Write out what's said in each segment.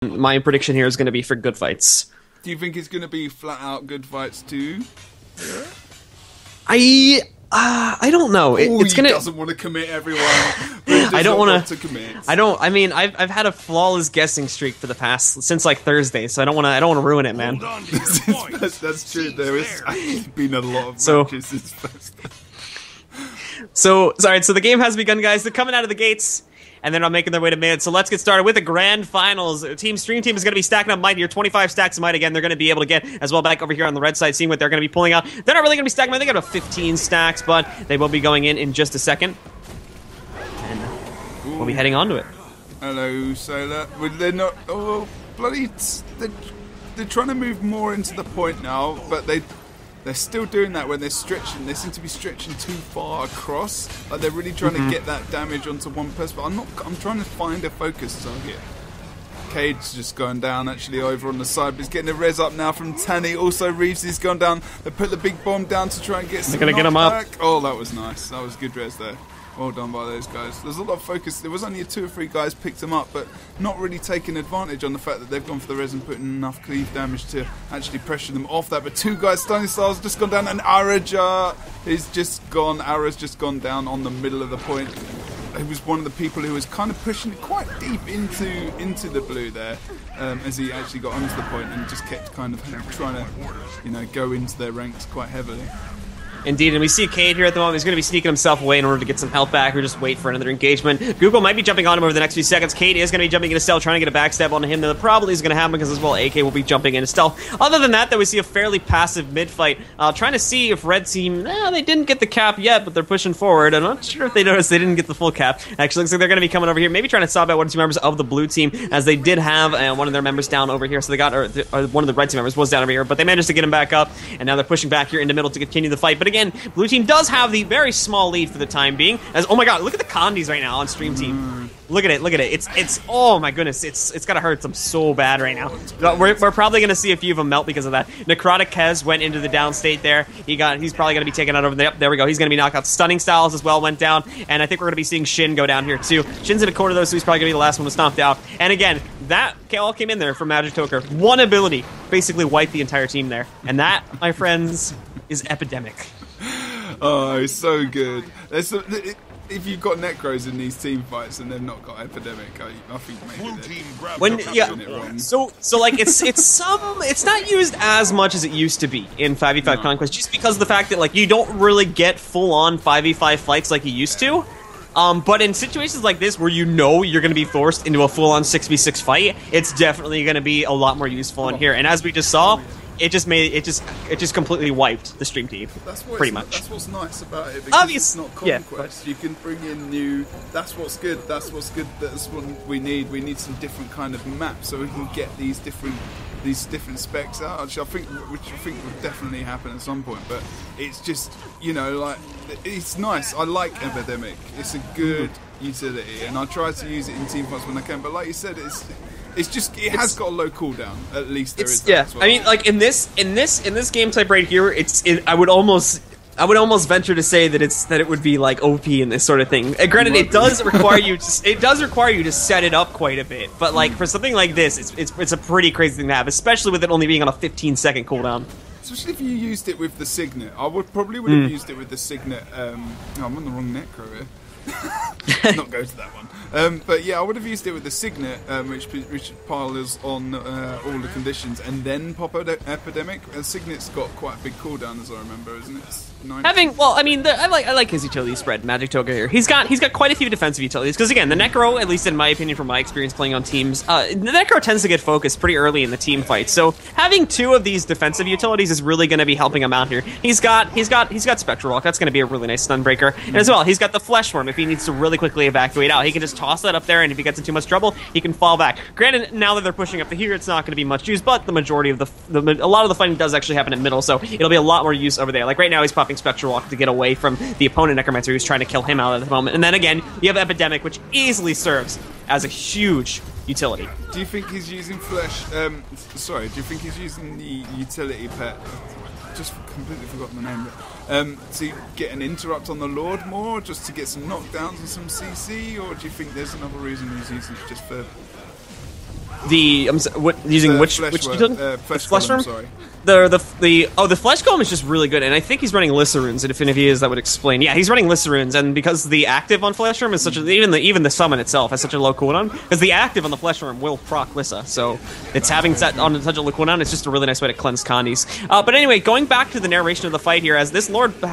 my prediction here is going to be for good fights. Do you think it's going to be flat out good fights too? I don't know. It's gonna. He doesn't want to commit everyone. I don't want to commit. I mean, I've had a flawless guessing streak for the past since like Thursday, so I don't want to ruin it, man. That's true. There has actually been a lot of matches since Thursday. So the game has begun, guys. They're coming out of the gates, and they're not making their way to mid. So let's get started with the grand finals. Stream Team is going to be stacking up might here. 25 stacks of might again. They're going to be able to get as well back over here on the red side, seeing what they're going to be pulling out. They're not really going to be stacking might. They got about 15 stacks, but they will be going in just a second. And we'll be heading on to it. Hello, Sailor. They're not... Oh, bloody... They're trying to move more into the point now, but they're still doing that when they're stretching. They seem to be stretching too far across. Like they're really trying to get that damage onto one person. But I'm trying to find a focus target. Cade's just going down actually over on the side, but he's getting a res up now from Tanny. Also Reeves has gone down. They put the big bomb down to try and get some knockback. Get him up. Oh, that was nice. That was good res there. Well done by those guys. There's a lot of focus. There was only 2 or 3 guys picked them up, but not really taking advantage on the fact that they've gone for the res and putting enough cleave damage to actually pressure them off that. But 2 guys, Stanislav's just gone down, and Araja is just gone. Ara's just gone down on the middle of the point. He was one of the people who was kind of pushing it quite deep into the blue there, as he actually got onto the point and just kept kind of trying to, go into their ranks quite heavily. Indeed, and we see Cade here at the moment. He's going to be sneaking himself away in order to get some health back or just wait for another engagement. Google might be jumping on him over the next few seconds. Cade is going to be jumping into stealth, trying to get a backstab onto him. That probably is going to happen because as well AK will be jumping into stealth. Other than that, though, we see a fairly passive mid-fight. Trying to see if Red Team, they didn't get the cap yet, but they're pushing forward. I'm not sure if they noticed they didn't get the full cap. Actually, looks like they're going to be coming over here, maybe trying to sob out 1 or 2 members of the blue team, as they did have one of their members down over here. So they got, one of the Red Team members was down over here, but they managed to get him back up, and now they're pushing back here into middle to continue the fight. But again, blue team does have the very small lead for the time being. As oh my god, look at the condies right now on Stream Team. Look at it. It's oh my goodness, it's gotta hurt them so bad right now. We're probably gonna see a few of them melt because of that. Necrotic Kez went into the downstate there. He's probably gonna be taken out over there. There we go. He's gonna be knocked out. Stunning Styles as well went down, and I think we're gonna be seeing Shin go down here too. Shin's in a corner though, so he's probably gonna be the last one to stomped out. And again, that all came in there from Magic Toker. One ability basically wiped the entire team there, and that, my friends, is Epidemic. Oh, it's so good. If you've got Necros in these team fights and they've not got Epidemic, I think maybe So like it's not used as much as it used to be in 5v5 Conquest, just because of the fact that like you don't really get full on 5v5 fights like you used to. But in situations like this where you're going to be forced into a full on 6v6 fight, it's definitely going to be a lot more useful in here. And as we just saw, it just completely wiped the Stream Team. Pretty much. That's what's nice about it, because it's not Conquest. You can bring in new. That's what's good. That's what's good. That's what we need. We need some different kind of maps so we can get these different specs out. Which I think will definitely happen at some point. But it's just it's nice. I like Epidemic. It's a good utility, and I try to use it in team fights when I can. But like you said, it has got a low cooldown. At least there is that as well. I mean, like in this game type right here, I would almost venture to say that it would be like OP in this sort of thing. Granted, it does require you to set it up quite a bit. But like for something like this, it's a pretty crazy thing to have, especially with it only being on a 15-second cooldown. Especially if you used it with the Signet. I would have used it with the Signet. I'm on the wrong necro here. Let's not go to that one. But yeah, I would have used it with the Signet, which piles on all the conditions, and then pop Epidemic. And Signet's got quite a big cooldown, as I remember, isn't it? I like his utility spread. Magic Toga here. He's got quite a few defensive utilities because again, the Necro, at least in my opinion, from my experience playing on teams, the Necro tends to get focused pretty early in the team fight. So having 2 of these defensive utilities is really going to be helping him out here. He's got Spectral Walk. That's going to be a really nice stun breaker, and as well, he's got the Flesh Worm. If he needs to really quickly evacuate out, he can just toss that up there, and if he gets in too much trouble, he can fall back. Granted, now that they're pushing up to here, it's not going to be much use, but the majority of a lot of the fighting does actually happen in middle, so it'll be a lot more use over there. Like right now, he's popping Spectral Walk to get away from the opponent Necromancer who's trying to kill him out at the moment. And then again, you have Epidemic, which easily serves as a huge utility. Do you think he's using Flesh? Do you think he's using the utility pet? Just completely forgotten the name. To get an interrupt on the Lord more, just to get some knockdowns and some CC, or do you think there's another reason he's using it just for using which flesh flesh worm? Sorry. The flesh golem is just really good, and I think he's running Lysarunes, and if he is, that would explain. Yeah, he's running Lysarunes, and because the active on flesh worm is such a, even the summon itself has such a low cooldown, because the active on the flesh worm will proc Lyssa, so it's having set on such a low cooldown. It's just a really nice way to cleanse Candies. But anyway, going back to the narration of the fight here, as this lord push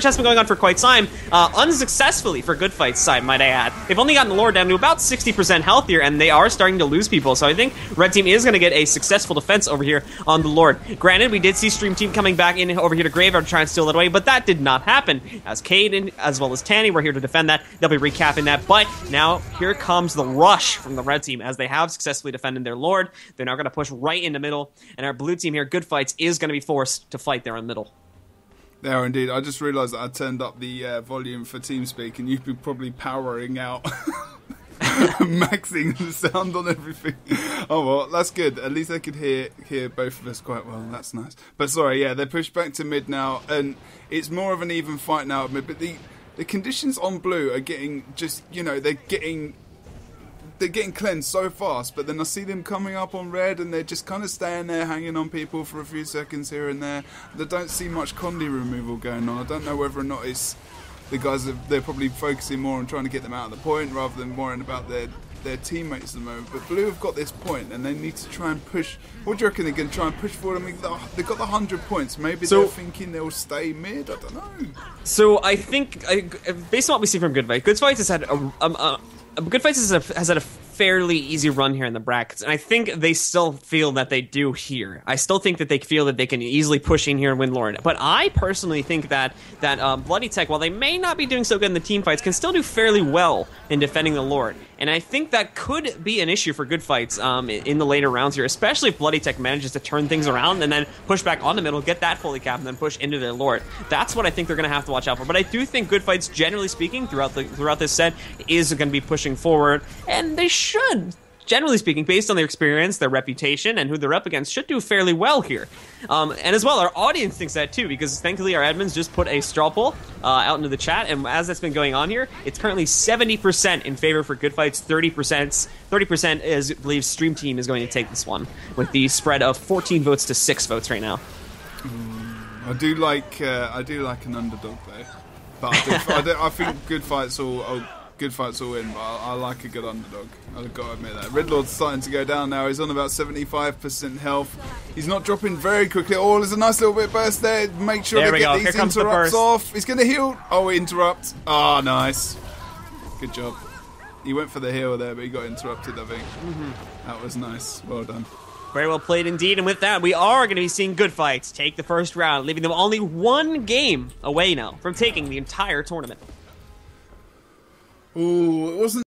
has been going on for quite some time, unsuccessfully for Good Fight's side, might I add. They've only gotten the lord down to about 60% health here, and they are starting to lose people. So I think red team is going to get a successful defense over here on the lord. Granted, we did see Stream Team coming back in over here to Graveyard to try and steal it away, but that did not happen, as Cade as well as Tanny were here to defend that. They'll be recapping that, but now here comes the rush from the red team, as they have successfully defended their lord. They're now going to push right in the middle, and our blue team here, Good Fights, is going to be forced to fight there in the middle. They are indeed. I just realised that I turned up the volume for TeamSpeak, and you've been probably powering out maxing the sound on everything. Oh well, that's good. At least they could hear both of us quite well. That's nice. But sorry, yeah, they're pushed back to mid now, and it's more of an even fight now at mid. But the conditions on blue are getting just, you know, they're getting cleansed so fast. But then I see them coming up on red, and they're just kind of staying there, hanging on people for a few seconds here and there. They don't see much Condi removal going on. I don't know whether or not it's the guys, they're probably focusing more on trying to get them out of the point rather than worrying about their teammates at the moment. But blue have got this point, and they need to try and push. What do you reckon they're going to try and push forward? I mean, they've got the 100 points. Maybe they're thinking they'll stay mid. I don't know. So I think, based on what we see from Good Fights has had Good Fights has had a fairly easy run here in the brackets, and I think they still feel that they do here. I still think that they feel that they can easily push in here and win Lord. But I personally think that Bloody Tech, while they may not be doing so good in the team fights, can still do fairly well in defending the Lord. And I think that could be an issue for Good Fights in the later rounds here, especially if Bloody Tech manages to turn things around and then push back on the middle, get that fully capped, and then push into their Lord. That's what I think they're going to have to watch out for. But I do think Good Fights, generally speaking, throughout this set, is going to be pushing forward, and they should, generally speaking, based on their experience, their reputation, and who they're up against, should do fairly well here. And as well, our audience thinks that too, because thankfully our admins just put a straw poll out into the chat, and as that's been going on here, it's currently 70% in favor for Good Fights, 30% is believes Stream Team is going to take this one, with the spread of 14 votes to 6 votes right now. I do like an underdog though, but I think Good Fights all in, but I like a good underdog. I've got to admit that. Redlord's starting to go down now. He's on about 75% health. He's not dropping very quickly. Oh, there's a nice little bit burst there. Make sure they get these interrupts off. He's going to heal. Oh, interrupt. Oh, nice. Good job. He went for the heal there, but he got interrupted, I think. That was nice. Well done. Very well played indeed, and with that, we are going to be seeing Good Fights take the first round, leaving them only one game away now from taking the entire tournament. Ooh, it wasn't